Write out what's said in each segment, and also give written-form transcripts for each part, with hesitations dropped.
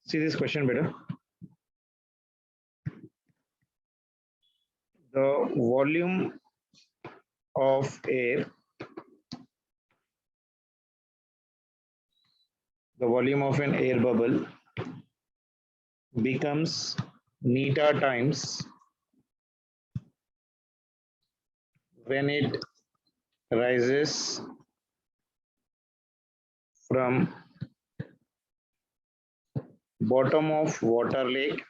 See this question better. The volume of air, the volume of an air bubble becomes neta times when it rises from bottom of water lake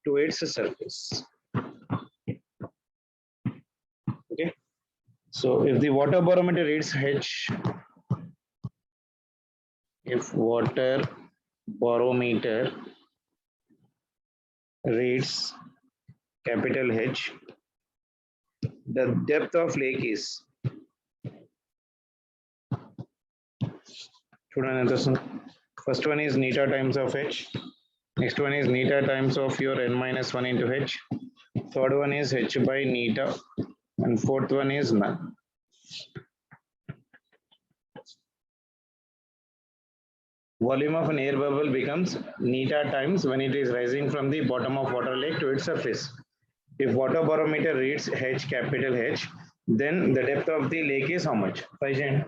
to its surface. Okay, so if the water barometer reads H, if water barometer reads capital H, the depth of lake is first one is neta times of H, next one is neta times of your n minus 1 into H, third one is H by neta, and fourth one is none. Volume of an air bubble becomes neta times when it is rising from the bottom of water lake to its surface. If water barometer reads H, capital H, then the depth of the lake is how much? Faizan?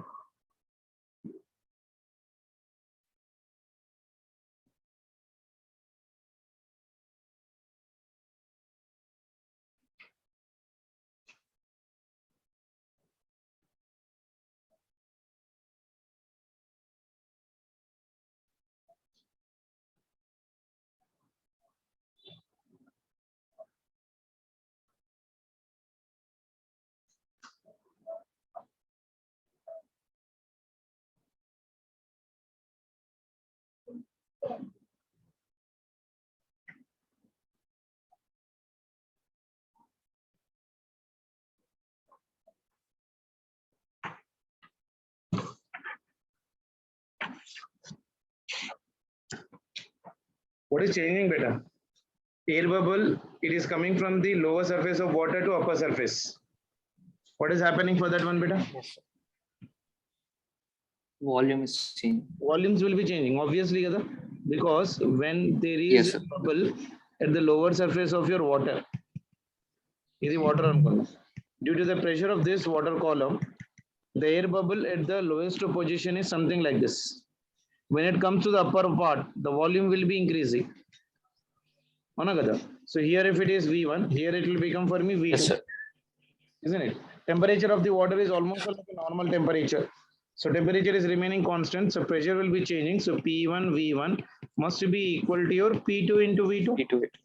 What is changing better? Air bubble, it is coming from the lower surface of water to upper surface. What is happening for that one beta? Yes, sir. Volume is changing. Volumes will be changing, obviously, because when there is Yes, a sir. bubble at the lower surface of your water, is the water column. Due to the pressure of this water column, the air bubble at the lowest position is something like this. When it comes to the upper part, the volume will be increasing. So here if it is V1, here it will become for me V2. Yes, sir. Isn't it? Temperature of the water is almost like a normal temperature. So temperature is remaining constant. So pressure will be changing. So P1, V1 must be equal to your P2 into V2. P2 it.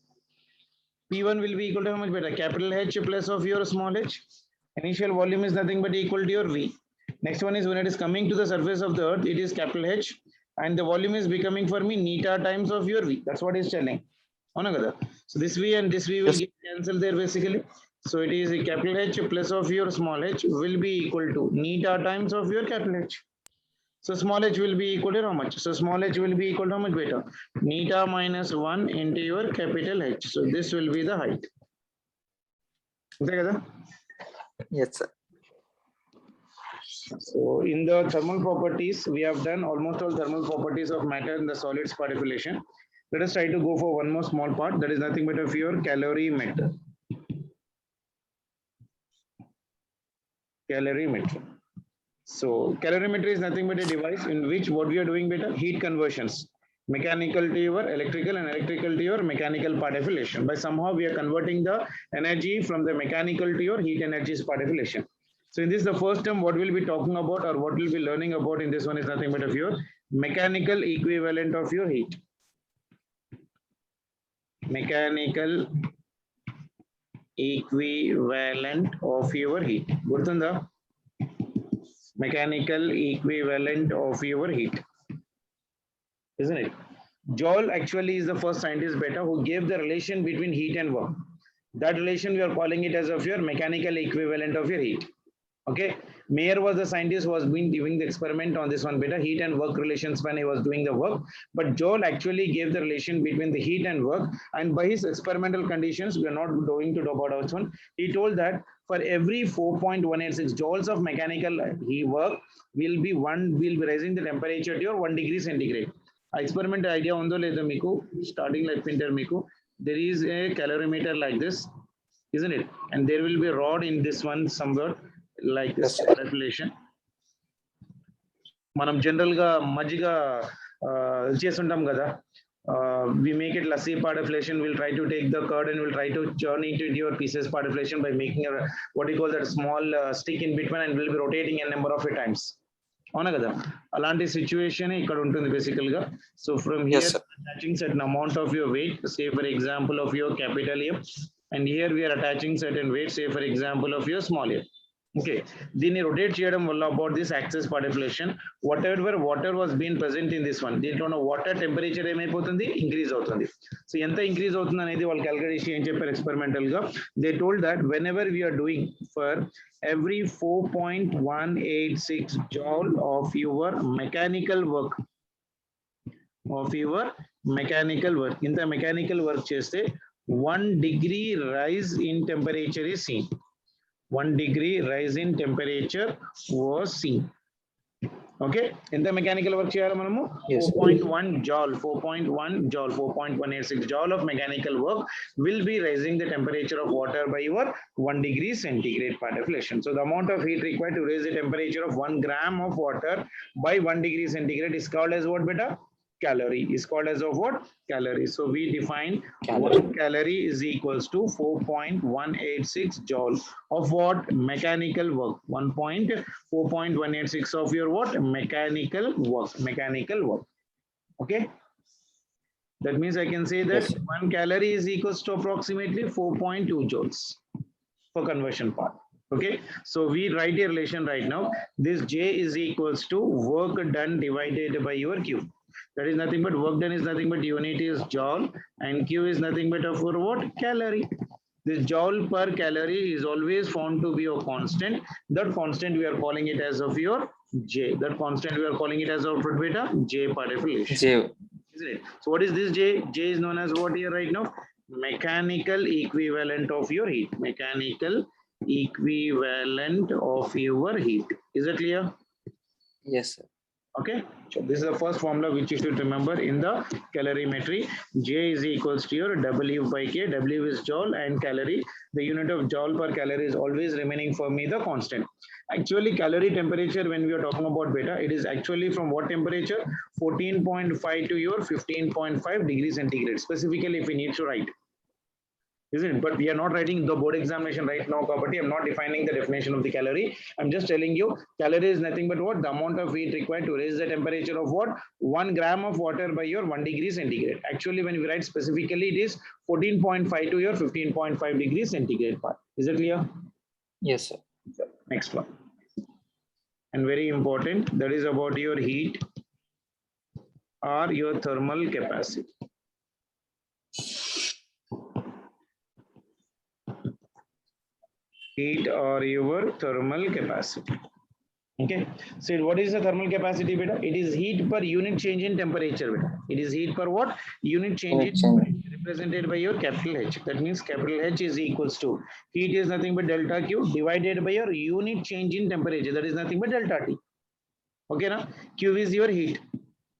P1 will be equal to how much better? Capital H plus of your small h. Initial volume is nothing but equal to your V. Next one is when it is coming to the surface of the earth, it is capital H. And the volume is becoming for me neta times of your V. That's what is telling. So this V and this V will get cancelled there basically. So it is a capital H plus of your small h will be equal to neta times of your capital H. So small h will be equal to how much? So small h will be equal to how much better? Neta minus 1 into your capital H. So this will be the height. Yes, sir. So in the thermal properties, we have done almost all thermal properties of matter in the solids particulation. Let us try to go for one more small part, that is nothing but of your calorimeter. Calorimeter. So calorimeter is nothing but a device in which what we are doing better, heat conversions, mechanical to your electrical and electrical to your mechanical particulation. By somehow we are converting the energy from the mechanical to your heat energies particulation. So in this, the first term, what we'll be talking about or what we'll be learning about in this one is nothing but of your mechanical equivalent of your heat. Mechanical equivalent of your heat. Gurtunda? Mechanical equivalent of your heat. Isn't it? Joule actually is the first scientist beta who gave the relation between heat and work. That relation we are calling it as of your mechanical equivalent of your heat. Okay, Mayer was the scientist who was been doing the experiment on this one beta, heat and work relations when he was doing the work. But Joule actually gave the relation between the heat and work, and by his experimental conditions, we are not going to talk about this one. He told that for every 4.186 joules of mechanical heat work will be raising the temperature to your 1 degree centigrade. Experiment idea undo ledo meeku starting like printer meeku there is a calorimeter like this, isn't it? And there will be a rod in this one somewhere like this Yes, sir. calculation. మనం general గా మజ్జిగ చేస్తుంటాం కదా, we make it lassi partiflation. We'll try to take the curd and we'll try to churn it into your pieces partiflation by making a what you call that small stick in between, and we'll be rotating a number of times. అవునా కదా, అలాంటి situation ఇక్కడ ఉంటుంది బేసికల్ గా. So from Yes, here sir. attaching certain amount of your weight, say for example of your capital A, and here we are attaching certain weight, say for example of your small a. Okay, దీన్ని rotate చేయడం వల్ల about this axis పార్టిఫిలేషన్ whatever water was been present in this one, దీంట్లో water temperature ఏమైపోతుంది, increase అవుతుంది. So ఎంత increase అవుతుంది అనేది వాళ్ళు క్యాలిక్యులేషన్ ఏం చెప్పారు ఎక్స్పెరిమెంటల్ గా, they told that whenever we are doing for every 4.186 joule of your mechanical work ఇంత మెకానికల్ వర్క్ చేస్తే 1 degree rise in temperature is seen. 1 degree rise in temperature was seen. Okay, ఎంత mechanical work చేయాలి మనము, Yes. 4.1 joule 4.186 joule of mechanical work will be raising the temperature of water by your 1 degree centigrade participation. So the amount of heat required to raise the temperature of 1 gram of water by 1 degree centigrade is called as what beta, calorie, is called as of what, calorie. So we define Calorie. 1 calorie is equals to 4.186 joule of what, mechanical work. 4.186 of your what, mechanical work. Okay, that means I can say that Yes, sir. 1 calorie is equals to approximately 4.2 joules for conversion part. Okay, so we write a relation right now. This J is equals to work done divided by your Q. That is nothing but work done is nothing but unit is joule, and Q is nothing but of what, calorie. This joule per calorie is always found to be a constant. That constant we are calling it as of your J. That constant we are calling it as of what beta, J participation. J. Isn't it? So what is this J? J is known as what here right now? Mechanical equivalent of your heat. Mechanical equivalent of your heat. Is it clear? Yes, sir. Okay, so this is the first formula which you should remember in the calorimetry. J is equals to your W by K. W is joule and calorie. The unit of joule per calorie is always remaining for me the constant. Actually, calorie temperature when we are talking about beta, it is actually from what temperature? 14.5 to your 15.5 degrees centigrade. Specifically, if we need to write. Isn't it? But we are not writing the board examination right now, Kapati. I'm not defining the definition of the calorie. I'm just telling you, calorie is nothing but what? The amount of heat required to raise the temperature of what? 1 gram of water by your 1 degree centigrade. Actually, when we write specifically, it is 14.5 to your 15.5 degrees centigrade part. Is it clear? Yes, sir. Next one. And very important, that is about your heat or your thermal capacity. Heat or your thermal capacity. Okay, so what is the thermal capacity beta? It is heat per unit change in temperature beta. It is heat per what? Unit change in Unit change. temperature, represented by your capital H. That means capital H is equals to heat is nothing but delta Q divided by your unit change in temperature. That is nothing but delta T. Okay, now Q is your heat.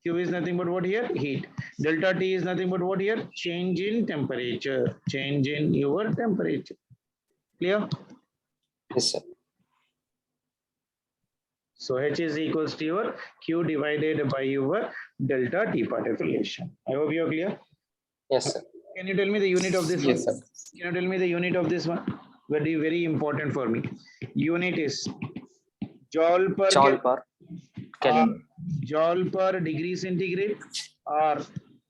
Q is nothing but what here? Heat. Delta T is nothing but what here? Change in temperature. Change in your temperature. Clear? Yes, sir. So H is equals to your Q divided by your delta T participation. I hope you are clear. Yes, sir. Can you tell me the unit of this Yes, one? sir. Can you tell me the unit of this one? Very important for me. Unit is joule per Joule per calorie. joule per degree centigrade or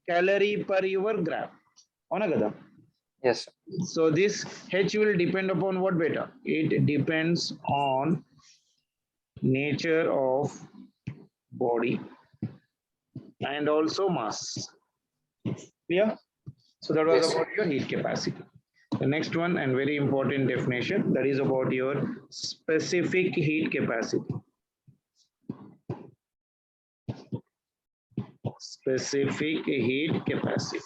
calorie per your gram. Avuna kada? Yes, sir. So this H will depend upon what beta? It depends on nature of body and also mass. Clear? So that was Yes. about your heat capacity. The next one and very important definition, that is about your specific heat capacity. Specific heat capacity.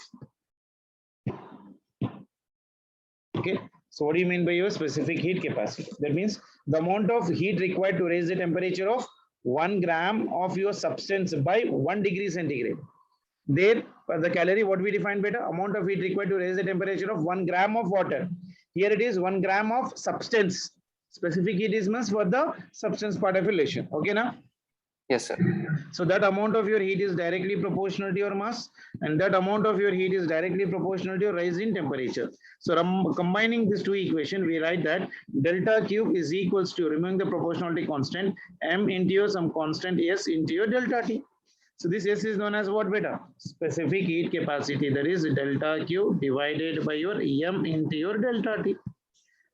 Okay, So what do you mean by your specific heat capacity? That means the amount of heat required to raise the temperature of 1 gram of your substance by 1 degree centigrade. There, for the calorie, what we define better? Amount of heat required to raise the temperature of 1 gram of water. Here it is 1 gram of substance. Specific heat is means for the substance part of relation. Okay, now? Yes, sir. So that amount of your heat is directly proportional to your mass, and that amount of your heat is directly proportional to your rise in temperature. So combining these two equations, we write that delta Q is equals to, removing the proportionality constant, m into your some constant S into your delta T. So this S is known as what, beta? Specific heat capacity. That is delta Q divided by your M into your delta T.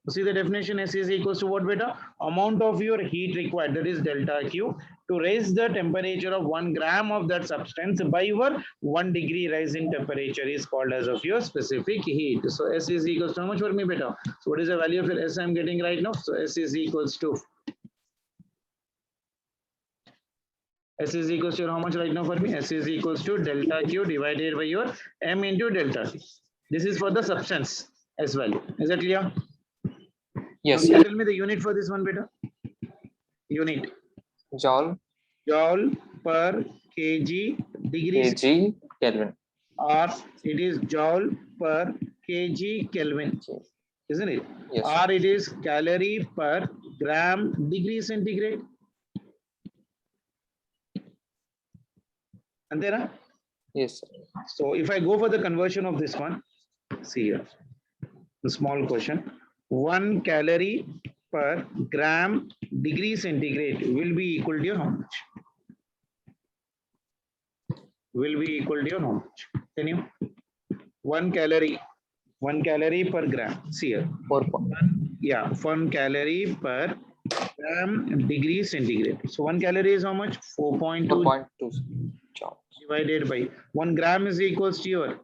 See the definition, S is equals to what, beta? Amount of your heat required, that is delta Q, to raise the temperature of 1 gram of that substance by your 1 degree rise in temperature is called as of your specific heat. So S is equals to how much for me, beta? So what is the value of your S I'm getting right now? So S is equals to how much right now for me? S is equals to delta Q divided by your M into delta T. This is for the substance S value. Is that clear? Yes, Now, sir. tell me the unit for this one, beta. Unit. Joule, Joule per kg degree kg, Kelvin. or it is joule per kg Kelvin, isn't it? Yes, sir. Or it is calorie per gram degree centigrade. And there. Yes, sir. So if I go for the conversion of this one, see here, a small question. 1 calorie per gram degree centigrade will be equal to your how much? Will be equal to your how much? Can you? 1 calorie per gram. See here. 4 point. Yeah, 1 calorie per gram degree centigrade. So 1 calorie is how much? 4.2 4.2 joule. divided by 1 gram is equals to your,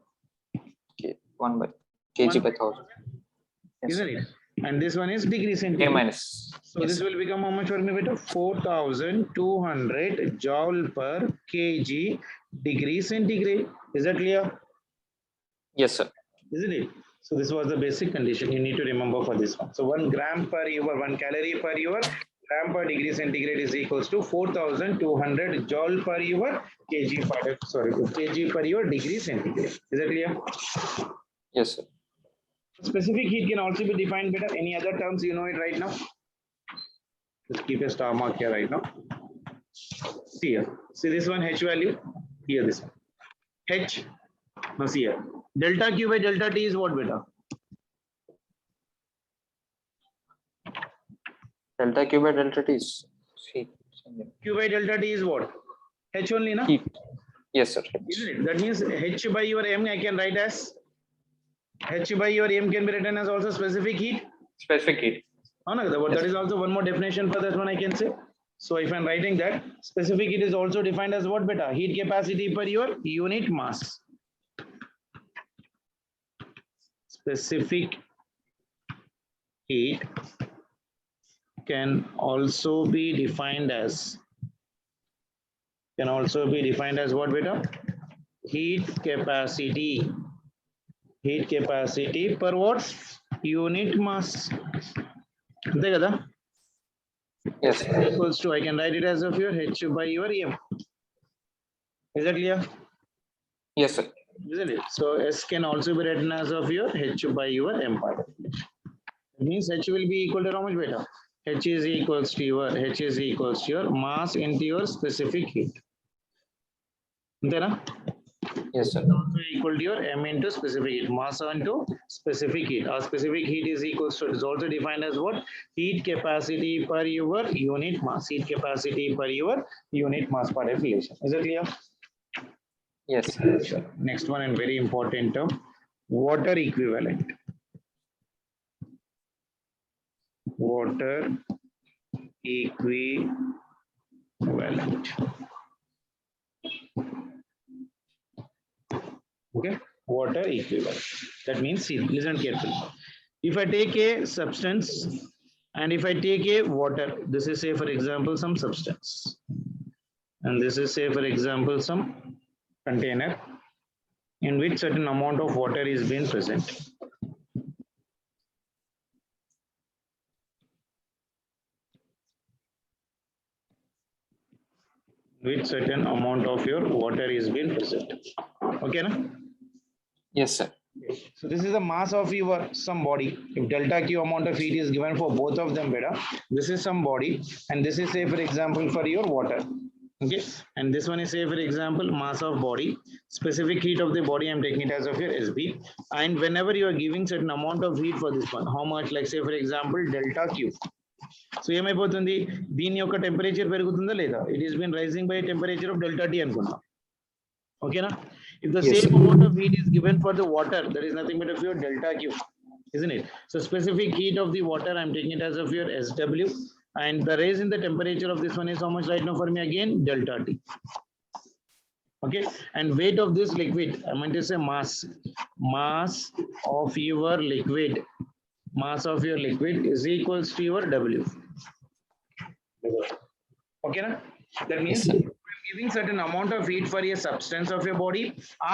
Okay. 1 by kg by 1000. Yes, isn't sir. it? And this one is degree K centigrade. minus. So Yes, this sir. will become how much for me, beta? 4,200 joule per kg degree centigrade. Is that clear? Yes, sir. Isn't it? So this was the basic condition you need to remember for this one. So 1 gram per your 1 calorie per your gram per degree centigrade is equals to 4,200 joule per your kg per, sorry, kg per your degree centigrade. Is that clear? Yes, sir. Specific heat can also be defined better. Any other terms you know it right now? Just keep a star mark here right now. See here. See this one H value. Here this one. H. Now see here. Delta Q by delta T is what, beta? Delta Q by delta T is heat. Q by delta T is what? H only, na? Heat. Yes, sir. Isn't it? That means H by your M I can write as H by your M can be written as also specific heat. Specific heat. Oh, no, that is also one more definition for that one I can say. So if I'm writing that, specific heat is also defined as what, beta? Heat capacity per your unit mass. Specific heat can also be defined as what, beta? Heat capacity per what? Unit mass. Yes, sir. Equals to, I can write it as of your H by your M. Is that clear? Yes, sir. Isn't it? So S can also be written as of your H by your M part. It means H will be equal to how much, beta? H is equals to your mass into your specific heat. Yes, sir. Also equal to your M into specific heat. Mass into specific heat. Our specific heat is equals to, it is also defined as what? Heat capacity per your unit mass. Heat capacity per your unit mass part of relation. Is that clear? Yes, sir. Sure. Next one and very important term, water equivalent. Water equivalent. Okay, water equivalent. That means, see, listen carefully. If I take a substance and if I take a water, this is say for example some substance, and this is say for example some container in which certain amount of water is being present. with certain amount of your water is being present. Okay, na? Yes, sir. So this is the mass of your some body. If delta Q amount of heat is given for both of them, beta, this is some body, and this is say for example for your water. Okay, and this one is say for example mass of body, specific heat of the body. I'm taking it as of your SB, and whenever you are giving certain amount of heat for this one, how much? Like say for example delta Q. So ఏమైపోతుంది దీని యొక్క temperature పెరుగుతుందా లేదా it is been rising by temperature of delta T అనుకున్నా ఓకేనా if the Yes, same sir. amount of heat is given for the water that is nothing but of your delta Q, isn't it? So specific heat of the water I'm taking it as of your SW, and the raise in the temperature of this one is how much right now for me again delta T. Okay, and weight of this liquid I'm going to say mass of your liquid, mass of your liquid is equals to your W. Okay, na? That means Yes, sir. if I'm giving certain amount of heat for a substance of your body,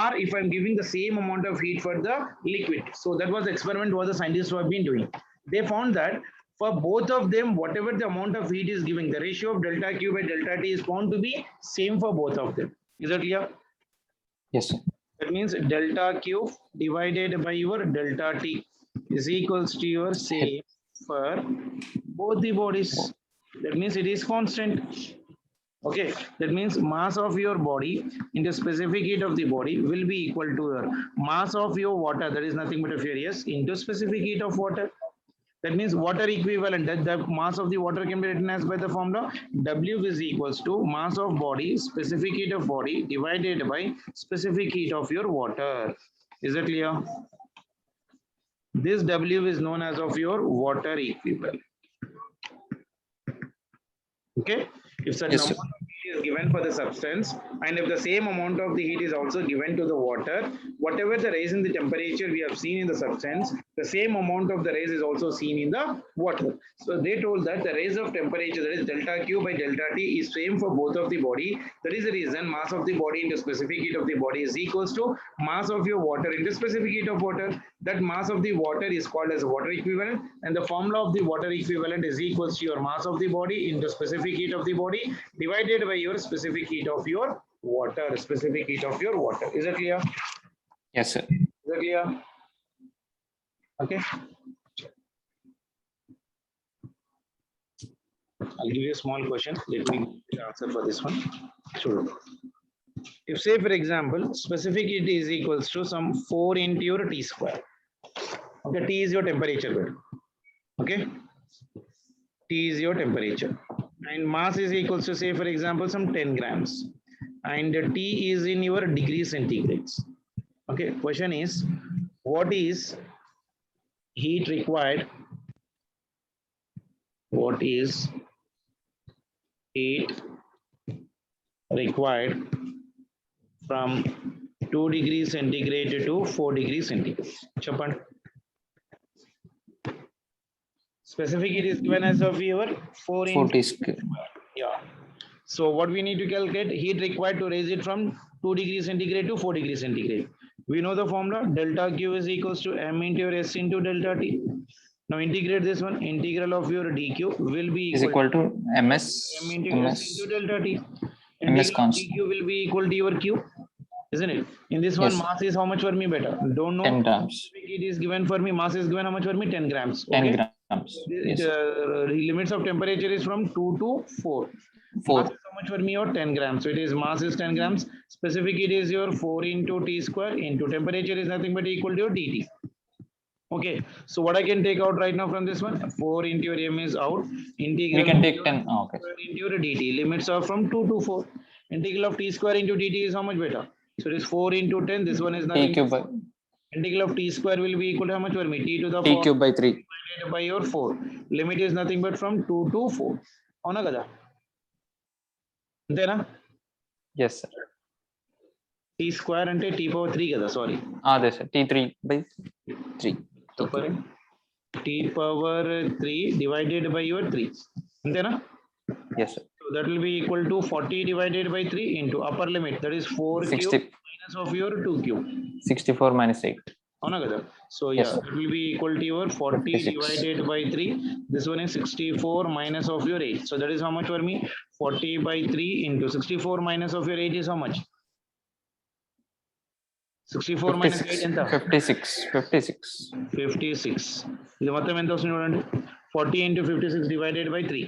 or if I'm giving the same amount of heat for the liquid. So that was the experiment what the scientists have been doing. They found that for both of them, whatever the amount of heat is giving, the ratio of delta Q by delta T is found to be same for both of them. Is that clear? Yes, sir. That means delta Q divided by your delta T is equals to your same for both the bodies. That means it is constant. Okay, that means mass of your body into specific heat of the body will be equal to your mass of your water, that is nothing but a furious, into specific heat of water. That means water equivalent, that the mass of the water can be written as by the formula W is equals to mass of body, specific heat of body divided by specific heat of your water. Is that clear? This W is known as of your water equivalent. Okay, if certain Yes, sir. amount of heat is given for the substance, and if the same amount of the heat is also given to the water, whatever the raise in the temperature we have seen in the substance, the same amount of the raise is also seen in the water. So they told that the raise of temperature, that is delta Q by delta T, is same for both of the body. That is the reason mass of the body into specific heat of the body is equals to mass of your water into specific heat of water. That mass of the water is called as water equivalent, and the formula of the water equivalent is equals to your mass of the body into specific heat of the body divided by your specific heat of your water, specific heat of your water. Is that clear? Yes, sir. Is that clear? Okay. I'll give you a small question. Let me answer for this one. Sure. If say for example, specific heat is equals to some 4 into your T square. Okay, T is your temperature. Okay, T is your temperature, and mass is equals to say for example some 10 grams, and T is in your degree centigrades. Okay, question is what is heat required? What is heat required from 2 degrees centigrade to 4 degrees centigrade? Chapan. Specific heat is given as of your 4 into 40 square. yeah. So what we need to calculate, heat required to raise it from 2 degrees centigrade to 4 degrees centigrade. We know the formula delta Q is equals to M into your S into delta T. Now integrate this one, integral of your dq will be Is equal to MS. M into S MS. into delta T. MS Integral of constant. dq will be equal to your Q, isn't it? In this one, Yes. mass is how much for me better? Don't know. 10 grams. It is given for me, mass is given how much for me? 10 grams. 10 Okay? grams. Yes. The limits of temperature is from 2 to 4. 4. Mass is how much for me, or 10 grams. So it is mass is 10 grams. Specific heat is your 4 into T square into temperature is nothing but equal to your dt. Okay, so what I can take out right now from this one, 4 into your M is out. Integral We can of take your 10. Oh, okay. square into your dt. Limits are from 2 to 4. Integral of T square into dt is how much better? So it is 4 into 10. This one is T nothing. cube by Integral of T square will be equal to how much for me? T to the T 4 cube by 3. divided by your 4. Limit is nothing but from 2 to 4. అవునా కదా అంతేనా? Yes, sir. T square అంటే T power 3 కదా, sorry అదే sir T3 by 3. చెప్పండి. T power 3 divided by your 3 అంతేనా? Yes, sir. So that will be equal to 40 divided by 3 into upper limit, that is 4 cube 60. minus of your 2 cube. 64 minus 8. అవునా కదా? So Yes, yeah, sir. it will be equal to your 40 56. divided by 3. This one is 64 minus of your 8. So that is how much for me? 40 by 3 into 64 minus of your 8 is how much? 64 minus 8 ఎంత? 56. 56. ఇది మొత్తం ఎంత వస్తుంది చూడండి. 40 into 56 divided by 3.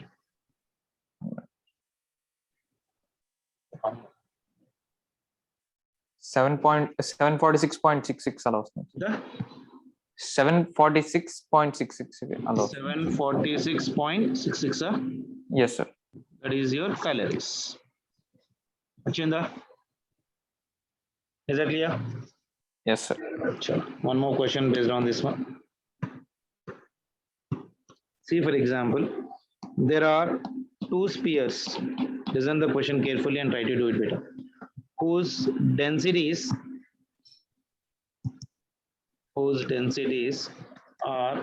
746.66 అలా వస్తుంది. 746.66 అలా వస్తుంది. 746.66. Yes sir. That is your calories. వచ్చిందా? Is that clear? Yes sir. Sure. One more question based on this one. See, for example, there are two spheres. Listen the question carefully and try to do it better. Whose densities are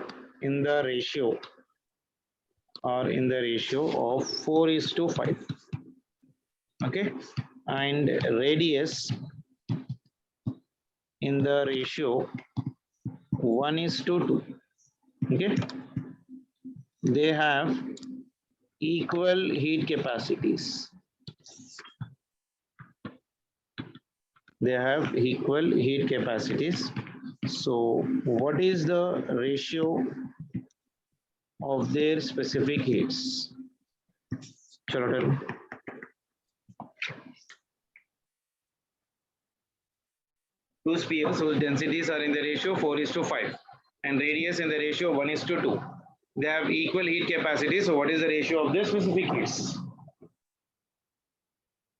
in the ratio of 4:5. Okay, and radius in the ratio 1:2. Okay, they have equal heat capacities. So what is the ratio of their specific heats? Chalo tell me. Two spheres whose densities are in the ratio 4:5 and radius in the ratio 1:2. They have equal heat capacity. So what is the ratio of their specific heats?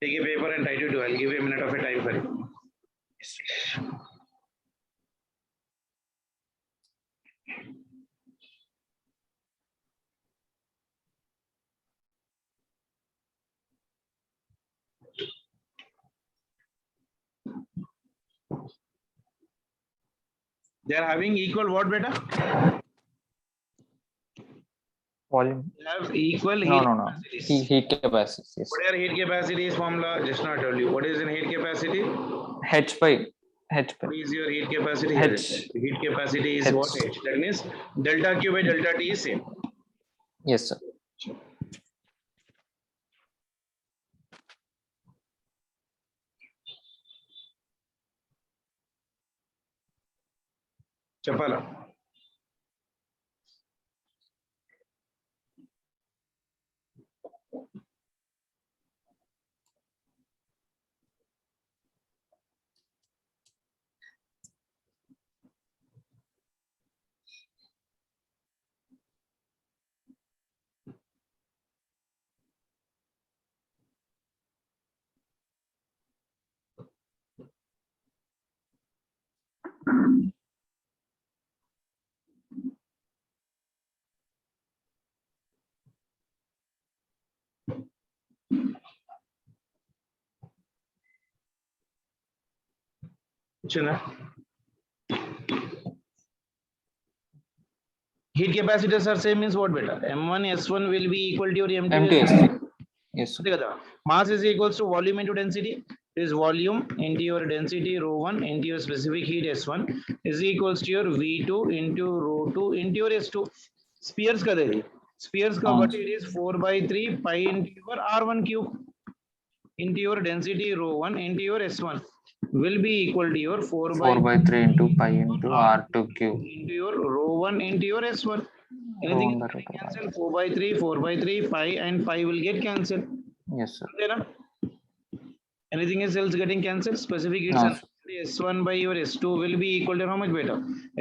Take a paper and try to do. I'll give you a minute of a time for it. They are having equal what, beta? Volume. They have equal heat No. capacities. Heat capacities. Yes. What are heat capacities formula? Just now I told you. What is in heat capacity? H by. What is your heat capacity? H. Heat capacity is H. what H? That means delta Q by delta T is same. Yes sir. Chapala. Chana. Heat capacitors are same means what, beta? M1 S1 will be equal to your M2 MTS. Yes sir. Mass is equals to volume into density. Is volume into your density rho 1 into your specific heat S1 is equals to your V2 into rho 2 into your S2. Spheres ka dekhiye. Spheres ka what it is 4/3 pi into your R1 cube into your density rho 1 into your S1 will be equal to your 4/3 into pi into R2 cube into your rho 1 into your S1. Anything cancel 4/3 pi and pi will get cancelled. Yes sir. Anything else getting cancelled? Specific heat No, S1 by your S2 will be equal to how much, beta?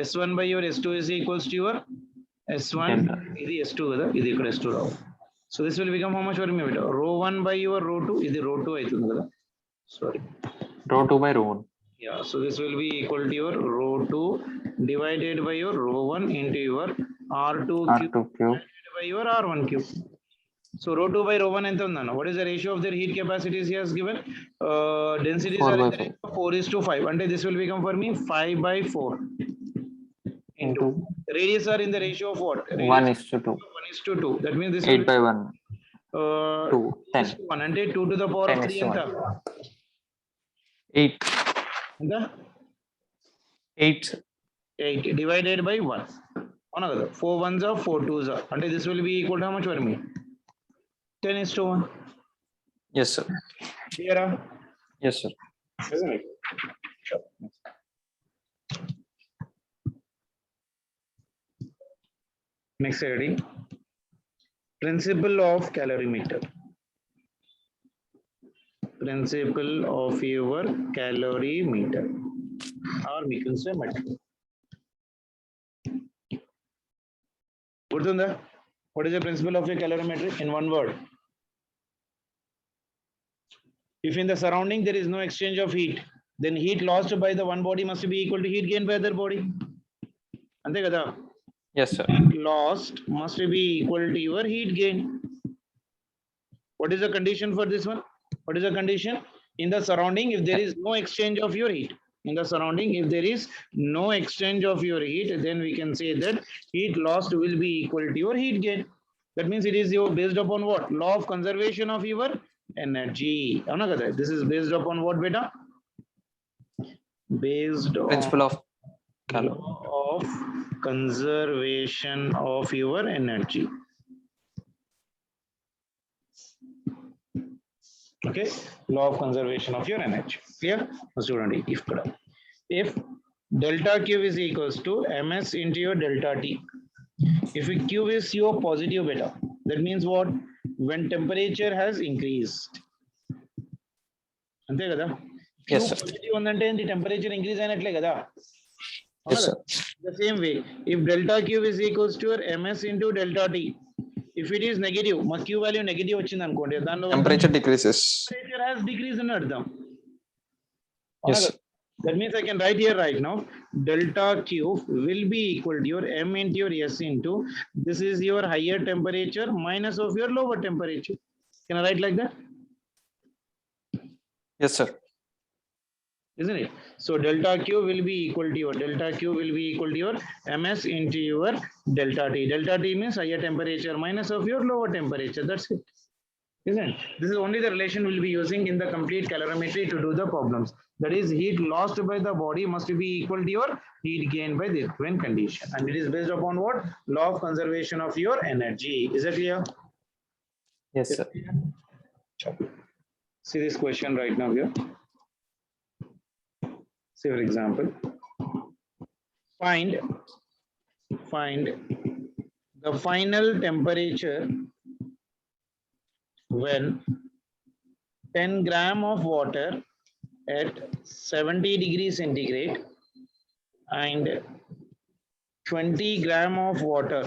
S1 by your S2 is equals to your S1 ఇది S2 కదా, ఇది ఇక్కడ S2 Rao. So this will become how much for me, beta? Rho 1 by your rho 2, ఇది rho 2 అవుతుంది కదా. Sorry. Rho 2 by rho 1. Yeah, so this will be equal to your rho 2 divided by your rho 1 into your R2 cube divided by your R1 cube. So rho 2 by rho 1 ఎంత ఉందన్న? What is the ratio of their heat capacities he has given? Densities are in the ratio of 4:5. And this will become for me 5/4 into radius are in the ratio of what? 1:2. 1:2. That means this 8/1. 2, 10. 1 అంటే 2 to the power of 3 ఎంత? 8. ఎంత? 8. 8 divided by 1. అవునా కదా? 4 1s are 4 2s are. అంటే this will be equal to how much for me? 10:1. Yes, sir. Clear? Yes, sir. Isn't it? Sure. Next heading. Principle of calorimeter. Principle of your calorimeter. Or we can say meter. Gurdunda, what is the principle of your calorimeter in one word? If in the surrounding there is no exchange of heat, then heat lost by the one body must be equal to heat gained by other body. Ante kada? Yes, sir. Lost must be equal to your heat gain. What is the condition for this one? What is the condition? In the surrounding, if there is no exchange of your heat, in the surrounding, if there is no exchange of your heat, then we can say that heat lost will be equal to your heat gain. That means it is based upon what? Law of conservation of your energy. This is based upon what, beta? Based on Principle of calorimeter. law of conservation of your energy. Okay, law of conservation of your energy. Clear? Student, if delta Q is equals to ms into your delta T, if Q is your positive beta, that means what? When temperature has increased. Ante kada? Q Yes, sir. positive unante the temperature increase ayinatle kada? Yes, sir. The same way, if delta Q is equals to your ms into delta T, if it is negative, ma Q value negative వచ్చింది అనుకోండి దానిలో Temperature decreases. temperature has decreased అని అర్థం. Yes, sir. That means I can write here right now, delta Q will be equal to your M into your S into, this is your higher temperature minus of your lower temperature. Can I write like that? Yes, sir. Isn't it? So delta Q will be equal to your MS into your delta T. Delta T means higher temperature minus of your lower temperature. That's it. Isn't it? This is only the relation we'll be using in the complete calorimetry to do the problems. That is, heat lost by the body must be equal to your heat gained by the given condition. And it is based upon what? Law of conservation of your energy. Is that clear? Yes, sir. See this question right now here. See for example. Find the final temperature when 10 gram of water at 70 degrees centigrade and 20 gram of water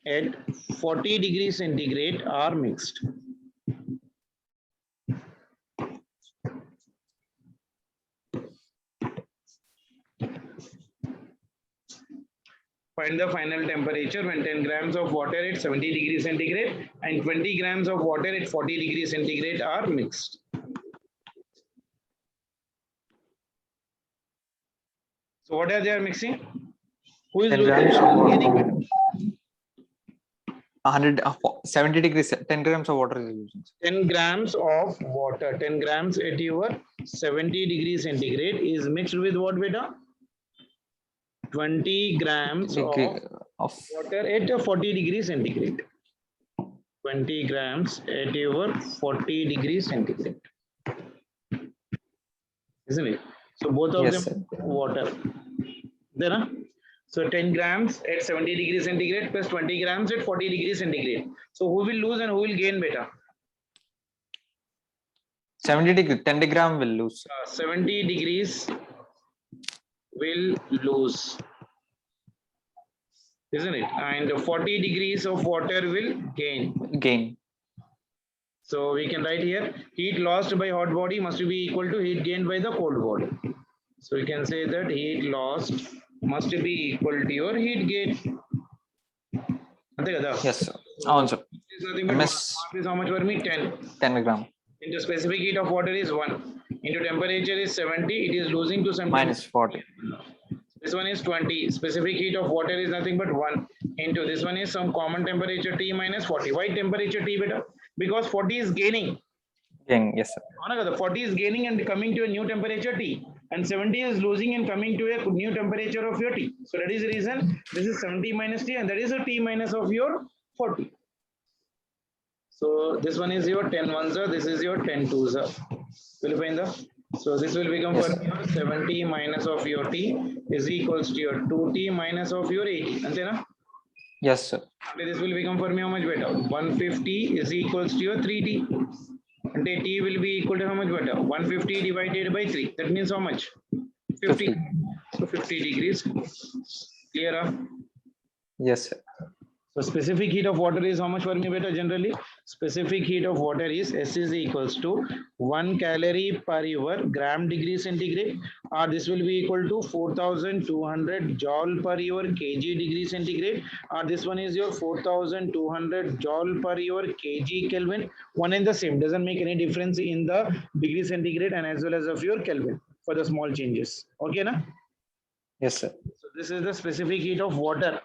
at 40 degrees centigrade are mixed. Find the final temperature when 10 grams of water at 70 degrees centigrade and 20 grams of water at 40 degrees centigrade are mixed. So what are they mixing? Who is 10 losing? grams of water. Gaining? 70 degrees, 10 grams of water is using. 10 grams of water, 10 grams at your 70 degrees centigrade is mixed with what, beta? 20 grams of water at 40 degrees centigrade. 20 grams at your 40 degrees centigrade. Isn't it? So both of Yes, them sir. water. There, so 10 grams at 70 degrees centigrade plus 20 grams at 40 degrees centigrade. So who will lose and who will gain, beta? 70 degrees, 10 gram will lose. 70 degrees will lose, isn't it? And 40 degrees of water will gain. So we can write here, heat lost by hot body must be equal to heat gained by the cold body. So we can say that heat lost must be equal to your heat gain. Yes, sir. Answer. Is nothing but MS is how much for me? 10. 10 gram. Into specific heat of water is 1. Into temperature is 70. It is losing to some Minus 40. This one is 20. Specific heat of water is nothing but 1. Into this one is some common temperature T minus 40. Why temperature T, beta? Because 40 is gaining. Yes, sir. The 40 is gaining and coming to a new temperature T. And 70 is losing and coming to a new temperature of your T. So that is the reason this is 70 minus T and that is a T minus of your 40. So this one is your 10 ones, this is your 10 twos. Will you find the? So this will become Yes, for your 70 minus of your t is equals to your 2t minus of your 80. Antena? yes, sir. This will become for me how much better? 150 is equals to your 3t. And t will be equal to how much better? 150 divided by 3. That means how much? 50. 50. So 50 degrees. Clear? Yes, sir. So specific heat of water is how much for me better generally? Specific heat of water is S is equals to 1 calorie per your gram degree centigrade, or this will be equal to 4200 joule per your kg degree centigrade, or this one is your 4200 joule per your kg Kelvin. One and the same, doesn't make any difference in the degree centigrade and as well as of your Kelvin for the small changes. Okay, na? Yes, sir. So this is the specific heat of water.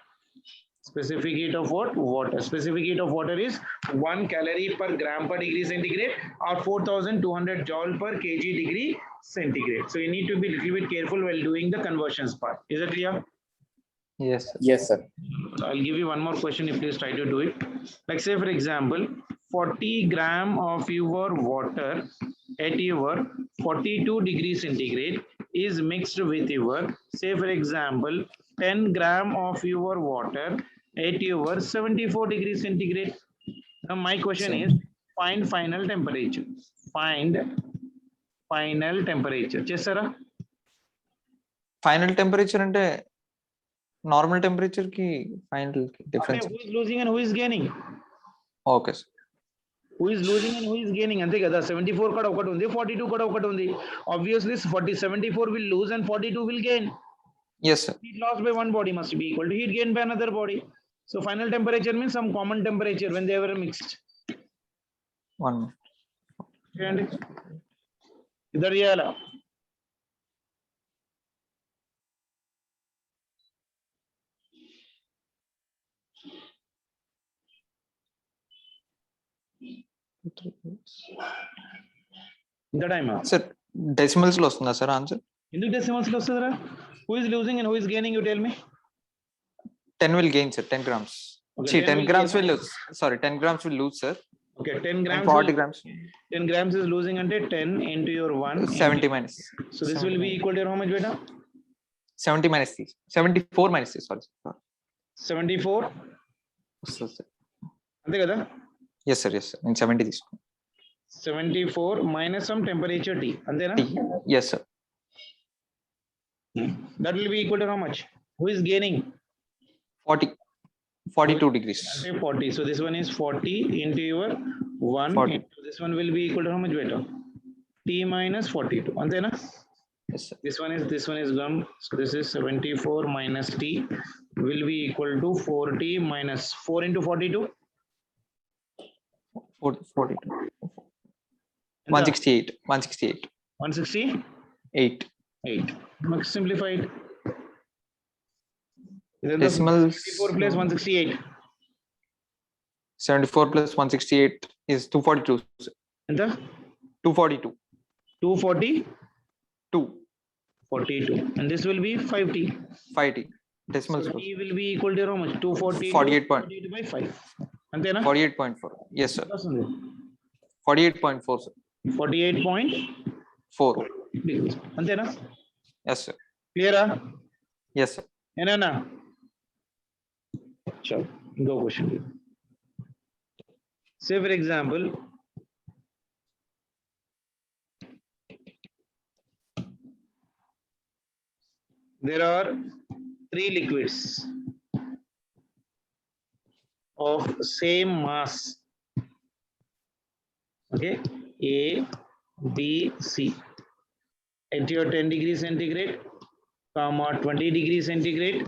Specific heat of what? Water. Specific heat of water is 1 calorie per gram per degree centigrade or 4200 joule per kg degree centigrade. So you need to be a little bit careful while doing the conversions part. Is it clear? Yes, sir. Yes, sir. So I'll give you one more question. If please try to do it. Like say for example, 40 gram of your water at your 42 degree centigrade is mixed with your, say for example, 10 gram of your water at your 74 degree centigrade. Now my question is find final temperature. Find final temperature. Chesara? Final temperature అంటే normal temperature కి final difference. Who is losing and who is gaining? Okay sir. Who is losing and who is gaining? అంతే కదా 74 కూడా ఒకటి ఉంది 42 కూడా ఒకటి ఉంది. Obviously 74 will lose and 42 will gain. Yes, sir. Heat lost by one body must be equal to heat gained by another body. So final temperature means some common temperature when they were mixed. 1 minute. చేయండి ఇద్దరు చేయాలా? ఇంత టైమా? Sir decimals లో వస్తుందా sir answer? ఎందుకు decimals లో వస్తుందిరా? Who is losing and who is gaining? You tell me. 10 will gain, sir. 10 grams. Okay, See, 10 10 will grams gain. will lose. Sorry, 10 grams will lose, sir. Okay, 10 And grams. 40 grams. 10 grams is losing until 10 into your 1. 70 minus. So this will be equal to your how much beta? 70 minus 3. 74 minus 3. Sorry. 74. Sir, sir. అంతే కదా? Yes, sir. Yes, sir. In 70 తీసుకున్నాను. 74 minus some temperature T. అంతేనా? Yes, sir. That will be equal to how much? Who is gaining? 40. 42 degrees. Say 40. So this one is 40 into your 1. 40. Into this one will be equal to how much beta? T minus 42. అంతేనా? Yes, sir. This one is gone. So this is 74 minus T will be equal to 4T minus 4 into 42. 42. 168. 168. 168. 8. Much simplified. Decimals. 74 plus 168. 74 plus 168 is 242. Sir. ఎంత? 242. 240. 2. 42. And this will be 5T. 5T. Decimals. So T will be equal to how much? 240 48 point. divided by 5. అంతేనా? 48.4. Yes, sir. వస్తుంది. 48.4, sir. 48.4 4. degrees. అంతేనా? Yes, sir. క్లియరా? Yes, sir. ఏనా? చలో ఇంకో question. Say for example, there are 3 liquids of same mass. Okay, A, B, C at your 10 degrees centigrade, comma 20 degrees centigrade,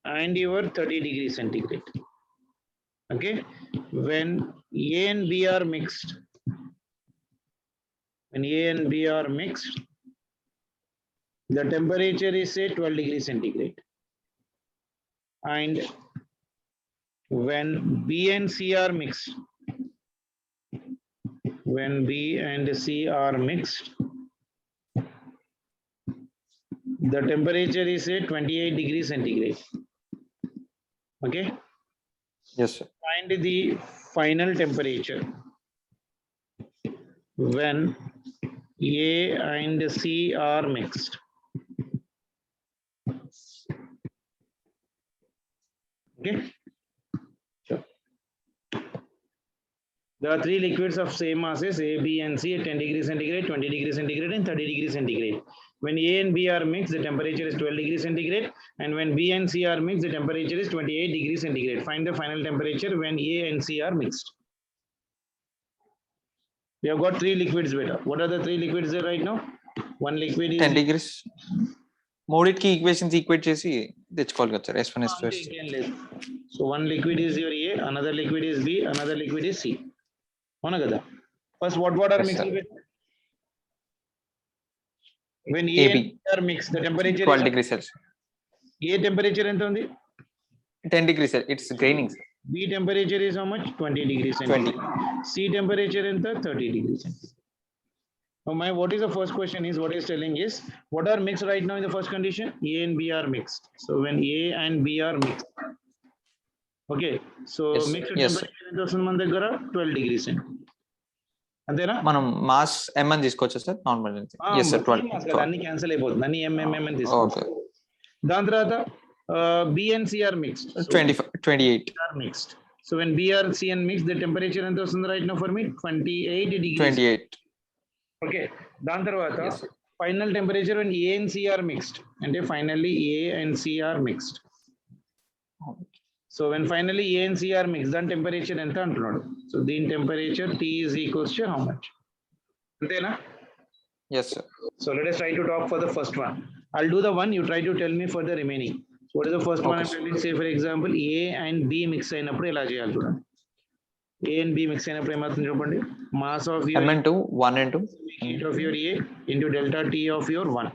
and your 30 degrees centigrade. Okay, when A and B are mixed, the temperature is say 12 degrees centigrade, and when B and C are mixed, the temperature is say 28 degrees centigrade. Okay, Yes, sir. find the final temperature when A and C are mixed. Okay. Sure. There are three liquids of same masses A, B, and C at 10 degrees centigrade, 20 degrees centigrade, and 30 degrees centigrade. When A and B are mixed, the temperature is 12 degrees centigrade, and when B and C are mixed, the temperature is 28 degrees centigrade. Find the final temperature when A and C are mixed. We have got three liquids beta. What are the three liquids there right now? One liquid is 10 degrees. మూడిటికి equations equate చేసి తెచ్చుకోవాలి కదా sir S1 S2 So one liquid is your A, another liquid is B, another liquid is C. అవునా కదా? First what are Yes, mixed sir. with? When A AB. and B are mixed, the temperature 12 is degrees Celsius. A temperature ఎంత ఉంది? 10 degrees Celsius. It's graining. B temperature is how much? 20 degrees centigrade. C temperature ఎంత? 30 degrees centigrade. Now what is the first question is, what is telling is, what are mixed right now in the first condition? A and B are mixed. So when A and B are mixed. Okay, so Yes, mixed yes. temperature ఎంత వస్తుంది మన దగ్గర? 12 degrees centigrade. అంతేనా? మనం mass m అని తీసుకోవచ్చా sir normal yes sir 12 అన్ని cancel అయిపోతుంది, అన్ని ఎంఎంఎం అని తీసుకోవచ్చు. okay దాని తర్వాత B and C are mixed. 28 are mixed. So when B and C are mixed, the temperature ఎంత వస్తుంది right now for me? 28 degrees. 28 Okay, దాని తర్వాత Yes, sir. final temperature when A and C are mixed, అంటే finally A and C are mixed. So when finally A and C are mixed, then temperature ఎంత అంటున్నాడు? So దీని temperature T is equals to how much? అంతేనా? yes sir So let us try to talk for the first one. I'll do the one, you try to tell me for the remaining. So what is the first one? Okay, I'm telling, say for example, A and B mix అయినప్పుడు ఎలా చేయాలి చూడండి. A and B mix అయినప్పుడు ఏమవుతుంది చూడండి. Mass of your m into 1 into heat of your A into delta T of your 1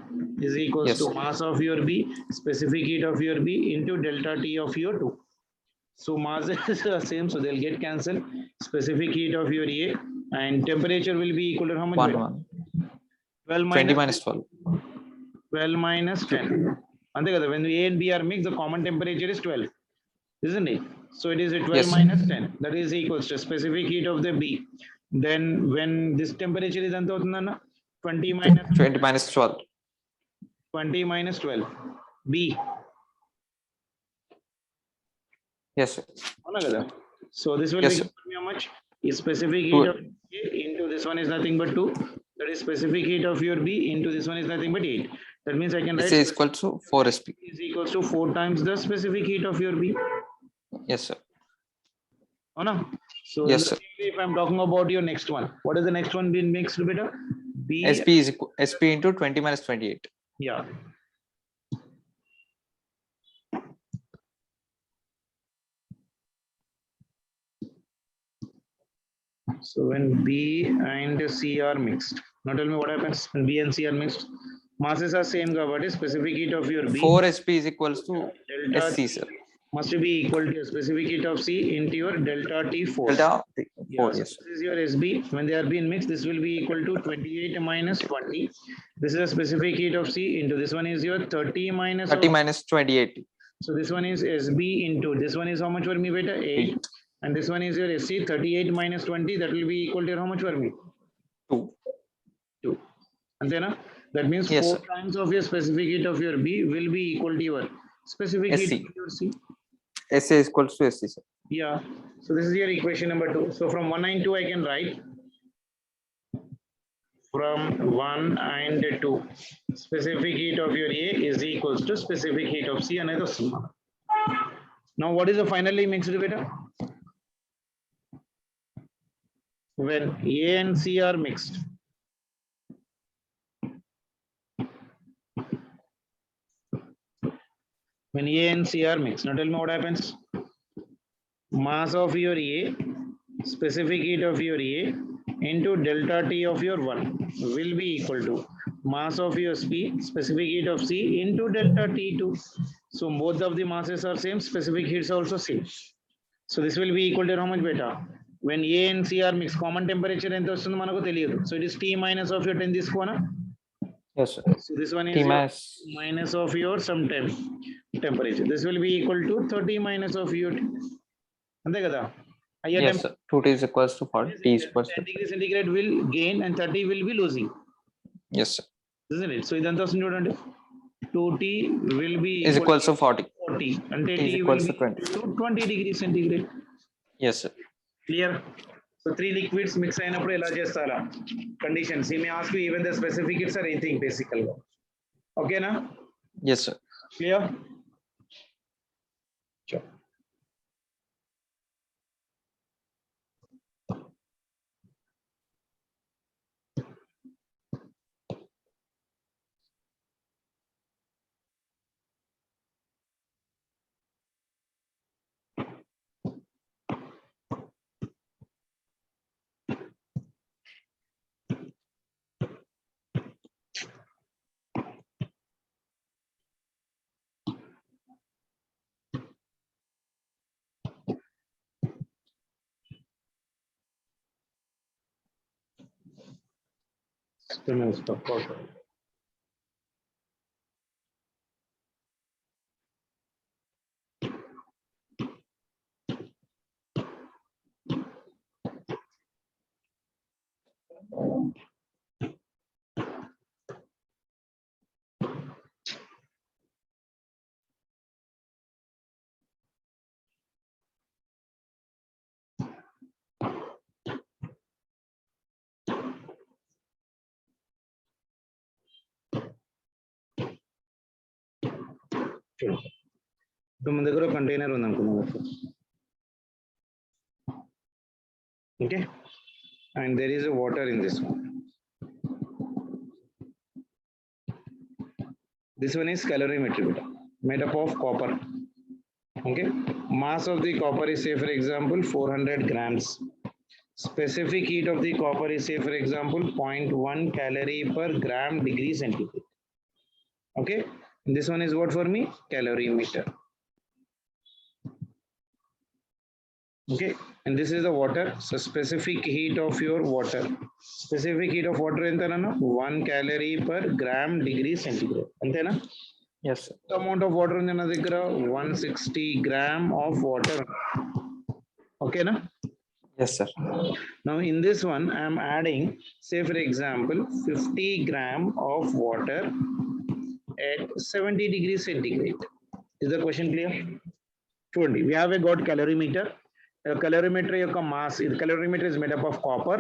is equals Yes. to mass of your B, specific heat of your B into delta T of your 2. So mass is the same, so they'll get cancelled. Specific heat of your A and temperature will be equal to how much? 1 12 20 minus minus 12 12 minus 10. అంతే కదా, when A and B are mixed, the common temperature is 12, isn't it? So it is a 12 Yes. minus 10, that is equals to specific heat of the B. Then when this temperature is ఎంత అవుతుందన్న? 20 minus 20 minus 12 20 minus 12 B. yes sir అవునా కదా? So this will Yes, be sir. how much? Is specific heat Two. of A into this one is nothing but 2. That is specific heat of your B into this one is nothing but 8. That means I can S write is equal to 4 sp is equals to 4 times the specific heat of your B. yes sir Oh no. So Yes, in the sir. same way, if I'm talking about your next one, what is the next one being mixed beta? B. sp is equal sp into 20 minus 28 Yeah. So when B and C are mixed, now tell me what happens when B and C are mixed. Masses are same, but specific heat of your B 4 sp is equals to delta sc sir must be equal to specific heat of C into your delta T force. delta 4 Yeah, so yes sir. this is your SB. When they are being mixed, this will be equal to 28 minus 20. This is a specific heat of C into this one is your 30 minus 30 of- minus 28 So this one is SB into this one is how much for me beta? 8. And this one is your SC 38 minus 20. That will be equal to how much for me? 2 2. And then that means Yes, 4 sir. times of your specific heat of your B will be equal to your specific SC. heat of your C. sa is equals to sc sir Yeah. So this is your equation number 2. So from 1 and 2 I can write. From 1 and 2, specific heat of your A is equals to specific heat of C and other sigma. Now what is the finally mixed beta? When A and C are mixed. When A and C are mixed. Now tell me what happens. Mass of your A, specific heat of your A into delta T of your 1 will be equal to mass of your C, specific heat of C into delta T2. So both of the masses are same, specific heats are also same. So this will be equal to how much beta? When A and C are mixed, common temperature ఎంత వస్తుందో మనకు తెలియదు. So it is T minus of your 10 తీసుకోనా? yes sir So this one is t your minus minus of your some temperature. This will be equal to 30 minus of your. అంతే కదా? Higher Yes, sir. 2T is equals to 40. T is equals to 10 degrees centigrade will gain and 30 will be losing, yes, sir. isn't it? So ఇదంతా వస్తుంది చూడండి. 2T will be Is equal equals to to 40. 40 అంటే T is T will equals be to 20. equal to 20 degrees centigrade. Yes, sir. Clear? So 3 liquids mix అయినప్పుడు ఎలా చేస్తారా? Conditions. He may ask you even the specific heats or anything basically. Okay na? Yes, sir. Clear? Sure. Stop. ఇప్పుడు మన దగ్గర container ఉంది అనుకున్నాం. Okay, and there is a water in this one. This one is calorimetry beta, made up of copper. Okay, mass of the copper is, say for example, 400 grams. Specific heat of the copper is, say for example, 0.1 calorie per gram degree centigrade. Okay, and this one is what for me? Calorimeter. Okay, and this is the water. So specific heat of your water. Specific heat of water entanana 1 calorie per gram degree centigrade. Antena? Yes, sir. The amount of water in the 160 gram of water. Okay, na? Yes, sir. Now in this one, I am adding, say for example, 50 gram of water at 70 degrees centigrade. Is the question clear? Surely, we have a got calorimeter. A calorimeter యొక్క mass, the calorimeter is made up of copper.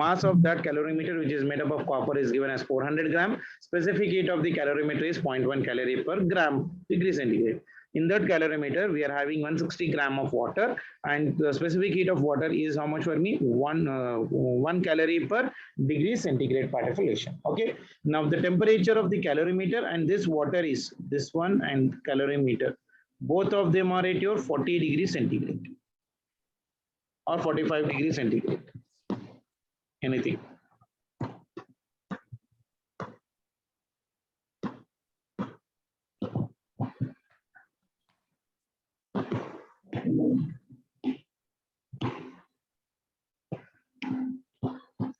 Mass of that calorimeter, which is made up of copper, is given as 400 gram. Specific heat of the calorimeter is 0.1 calorie per gram degree centigrade. In that calorimeter, we are having 160 gram of water, and the specific heat of water is how much for me? 1 calorie per degree centigrade particulation. Okay. Now the temperature of the calorimeter and this water is this one and calorimeter. Both of them are at your 40 degrees centigrade. Or 45 degrees centigrade. Anything.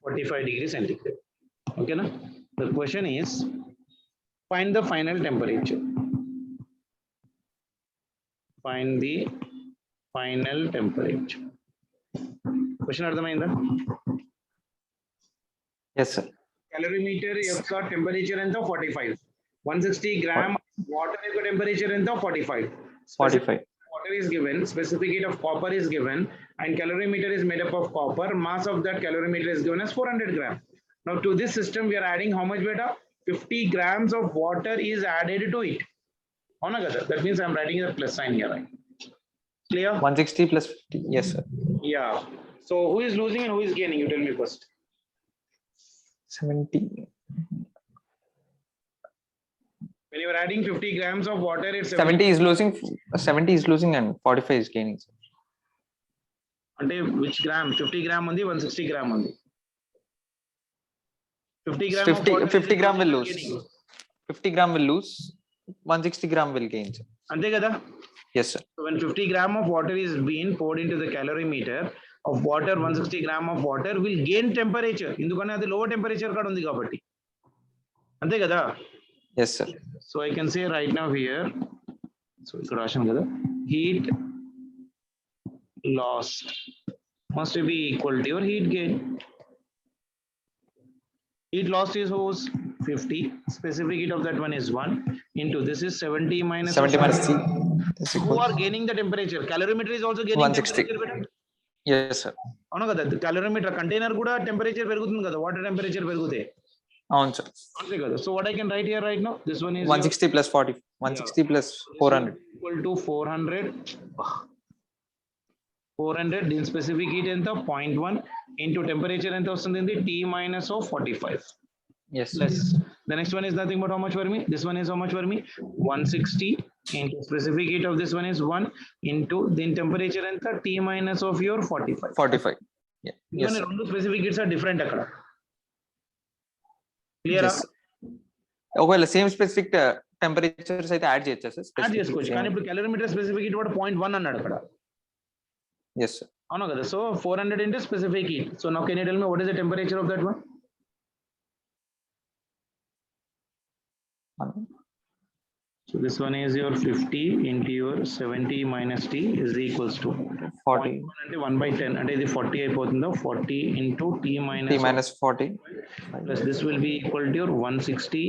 -45 degrees centigrade. Okay, na? The question is find the final temperature. Find the final temperature. Question అర్థమైందా? Yes, sir. Calorimeter యొక్క temperature ఎంత? 45. 160 gram water యొక్క temperature ఎంత? 45. 45. Water is given, specific heat of copper is given, and calorimeter is made up of copper. Mass of that calorimeter is given as 400 gram. Now to this system we are adding how much beta? 50 grams of water is added to it. That means I'm writing a plus sign here, right? Clear? 160 plus 50. Yes, sir. Yeah. So who is losing and who is gaining? You tell me first. 70. When you are adding 50 grams of water, it's 70 is losing. 70 is losing and 45 is gaining, sir. అంటే which gram? 50 gram ఉంది, 160 gram ఉంది. 50 gram of water 50 gram will lose. gaining. 50 gram will lose. 160 gram will gain, sir. అంతే కదా? Yes, sir. So when 50 gram of water is being poured into the calorimeter of water, 160 gram of water will gain temperature. ఎందుకని అది lower temperature కాడ ఉంది కాబట్టి. అంతే కదా? Yes, sir. So I can say right now here, so ఇక్కడ రాశాను కదా, heat lost must be equal to your heat gain. Heat loss is whose 50. Specific heat of that one is 1 into this is 70 minus 70 minus C is who equal are gaining the temperature. Calorimeter is also gaining 160. temperature better. Yes, sir. అవును కదా calorimeter container కూడా temperature పెరుగుతుంది కదా water temperature పెరుగుతే అవును sir. అంతే కదా so what I can write here right now this one is 160 plus 40. 160 plus 400. Equal to 400 400 దీని specific heat ఎంత 0.1 ఇంటూ టెంపరేచర్ ఎంత వస్తుంది T minus of 45 Yes. plus the next one is nothing but how much for me, this one is how much for me 160 into specific heat of this one is 1 into then temperature enta T minus of your 45 45. Yeah. Yes, even sir. rendu specific heats are different akkada clear Yes. ఒకవేళ same specific temperatures అయితే add చేయొచ్చా sir? Add చేసుకోవచ్చు కానీ ఇప్పుడు calorimeter specific heat వాడు 0.1 అన్నాడు అక్కడ yes sir. అవును కదా so 400 into specific heat so now can you tell me what is the temperature of that one? So this one is your 50 into your 70 minus T is equals to 40. అంటే 1/10 అంటే ఇది 40 అయిపోతుందో 40 into T T minus 40. plus this will be equal to your 160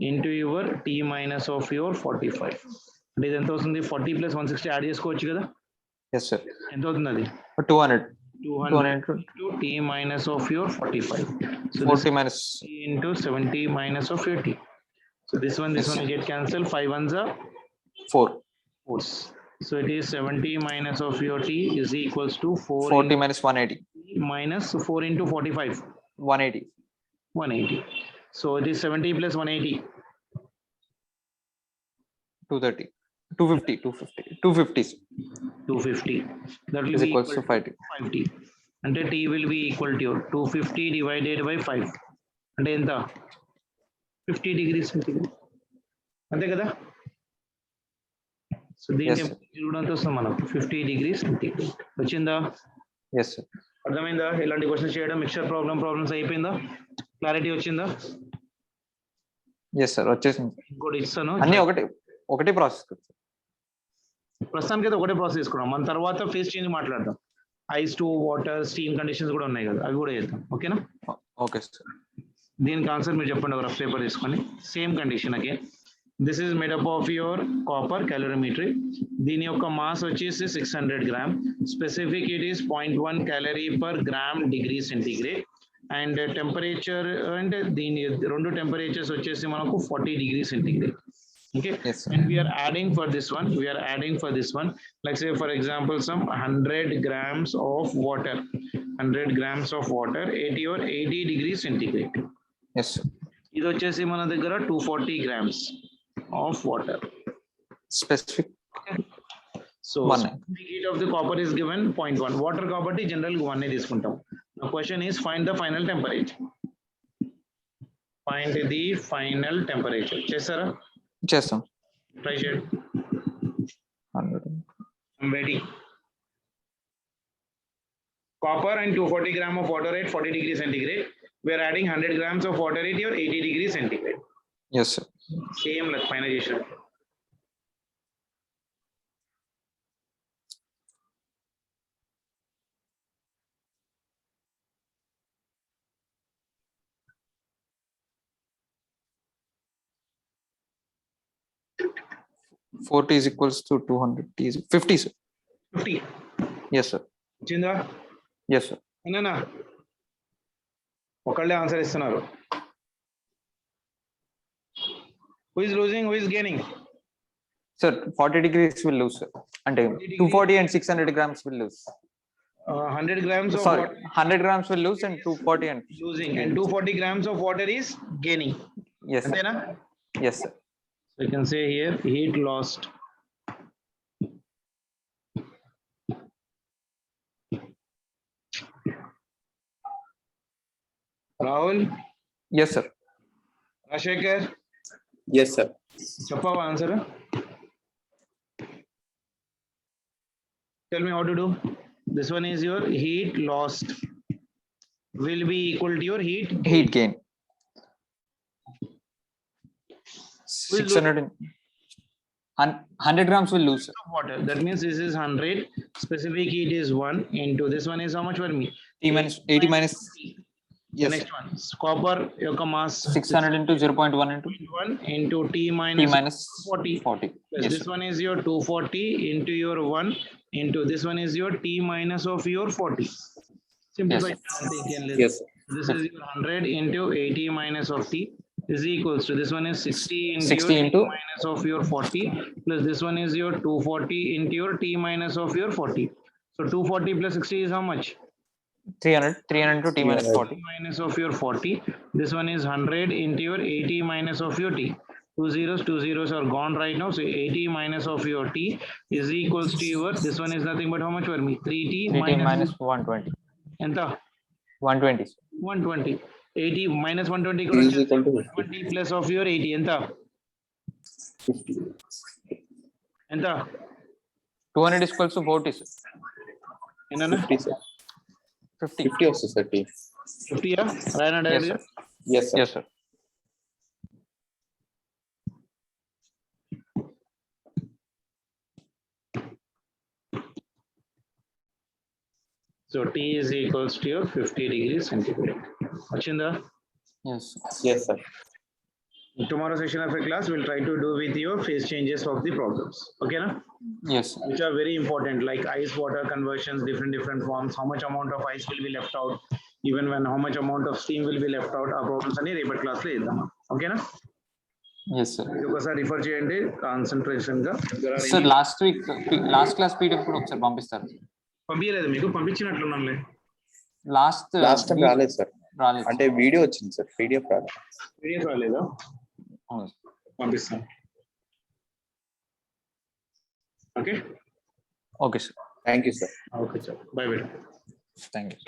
into your T minus of your 45 అంటే ఇది ఎంత వస్తుంది 40 plus 160 add చేసుకోవచ్చు కదా Yes sir. ఎంత అవుతుంది అది 200. 200 into T minus of your 45 so 40 minus this into 70 minus of 80 so this one Yes, will sir. get cancelled 5 ones are 4. 4s so it is 70 minus of your T is equals to 4 40 minus 180. minus 4 into 45 180. 180 so it is 70 plus 180 230. 250. 250. 250 sir. 250 that will Is be equals to 50. 50 అంటే T will be equal to your 250 divided by 5 అంటే ఎంత 50 degrees centigrade అంతే కదా so దీని Yes, sir. Temperature కూడా ఎంత వస్తుంది మనకు 50 degrees centigrade వచ్చిందా Yes sir. అర్థమైందా ఇలాంటి క్వశ్చన్స్ చేయడం మిక్చర్ ప్రాబ్లమ్స్ అయిపోయిందా క్లారిటీ వచ్చిందా Yes sir. వచ్చేసింది. ఇంకోటి ఇస్తాను అన్ని ఒకటే ప్రాసెస్. ప్రస్తుతానికి అయితే ఒకటే ప్రాసెస్ తీసుకున్నాం మన తర్వాత ఫేస్ చేంజ్ మాట్లాడదాం ice to water steam conditions కూడా ఉన్నాయి కదా అవి కూడా చేద్దాం ఓకేనా ఓకే సార్. దీనికి ఆన్సర్ మీరు చెప్పండి ఒక రఫ్ పేపర్ తీసుకొని same condition again this is made up of your copper calorimeter దీని యొక్క మాస్ వచ్చేసి 600 gram specific it is 0.1 calorie per gram degree centigrade and temperature అంటే దీని రెండు టెంపరేచర్స్ వచ్చేసి మనకు 40 degree centigrade okay Yes sir. and we are adding for this one like say for example some 100 grams of water 100 grams of water at your 80 degrees centigrade Yes sir. ఇది వచ్చేసి మన దగ్గర 240 grams of water Specific so 1. specific heat of the copper is given 0.1 water కాబట్టి general 1 తీసుకుంటాం the question is find the final temperature చేస్తారా చేస్తాం. try shade 100. I'm ready. Copper and 240 gram of water at 40 degrees centigrade. We are adding 100 grams of water at your 80 degrees centigrade. Yes sir. Same like finalization. T is equals to 200. T is 50 sir. 50. Yes sir. Chinda? Yes sir. Anna. ఒకళ్ళే answer ఇస్తున్నారు. Who is losing? Who is gaining? Sir, 40 degrees will lose sir. And 240 and 600 grams will lose. 100 grams of Sorry, water 100 grams will lose and 240 and losing and 240 grams of water is gaining. yes sir. Antena? Yes sir. So you can say here heat lost. Rahul, Yes sir. Rashekar, Yes, sir. చెప్పవా answer tell me how to do this one is your heat lost will be equal to your heat Heat gain. 600 and 100 grams will lose, sir. of water. That means this is 100. Specific heat is 1 into this one is how much for me? T minus 80 minus. The Yes, next one, copper యొక్క mass 600 into 0.1 into 1 into T T minus minus 40. 40. Plus Yes, this sir. one is your 240 into your 1 into this one is your T minus of your 40. Simplify. Yes, sir. This is your 100 into 80 minus of T is equals to this one is 60 into 60 your into T minus of your 40 plus this one is your 240 into your T minus of your 40. So 240 plus 60 is how much? 300 into T minus 300. 40. Minus of your 40. This one is 100 into your 80 minus of your T. Two zeros are gone right now. So 80 minus of your T is equals to your, this one is nothing but how much for me? 3T 3T minus 120. enta? 120. 120. 80 minus 120 T is equal to 20 plus of your 80 enta? 50. Enta? 200 is equals to 40, sir. Enna? 50, sir. 50. 50 also, sir. T. 50 ya? Right now, Yes, sir. Yes, sir. Yes, sir. So T is equals to your 50 degrees centigrade. Achinda? Yes, sir. Yes, sir. Tomorrow session of a class we'll try to do with your phase changes of the problems. Okay, na? Yes, sir. Which are very important, like ice water conversions, different forms, how much amount of ice will be left out, even when how much amount of steam will be left out. Our problems అని రేపటి class లో ఇద్దాం. ఓకేనా? Yes, sir. ఇది ఒకసారి refer చేయండి concentration గా. Sir last class PDF కూడా ఒకసారి పంపిస్తారు. పంపించలేదు మీకు, పంపించినట్లున్నాంలే. లాస్ట్ టైం రాలేదు, సార్. రాలేదు అంటే వీడియో వచ్చింది, సార్. పీడిఎఫ్ రాలేదు. పీడిఎఫ్ రాలేదా? అవును. పంపిస్తాను. Okay okay sir. Thank you, sir. Okay sir, by by. Thank you.